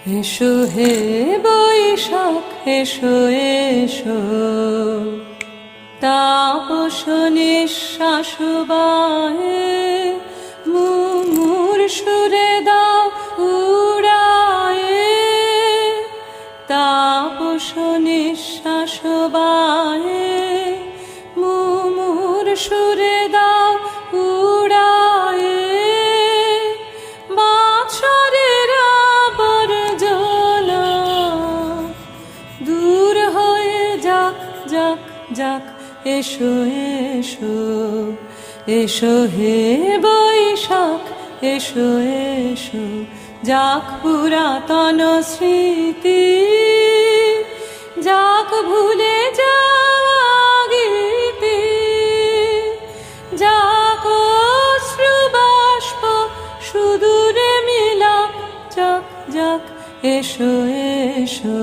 এসো হে বৈশাখ এসো এসো, তাপস নিঃশ্বাস বায়ে মুমুর সুরে দাও উড়ায়ে। তাপস নিঃশ্বাস বায়ে মুমুর সুরে দাও উড়ায়ে। বাছরের আবর্জনা দূর হয়ে যাক যাক যাক। এসো এসো এসো হে বৈশাখ এসো এসো, যাক পুরাতন স্মৃতি, যাক ভুলে যাওয়া গীতি, যাক অশ্রুবাষ্প সুদূরে মিলাক যাক যাক। এসো এসো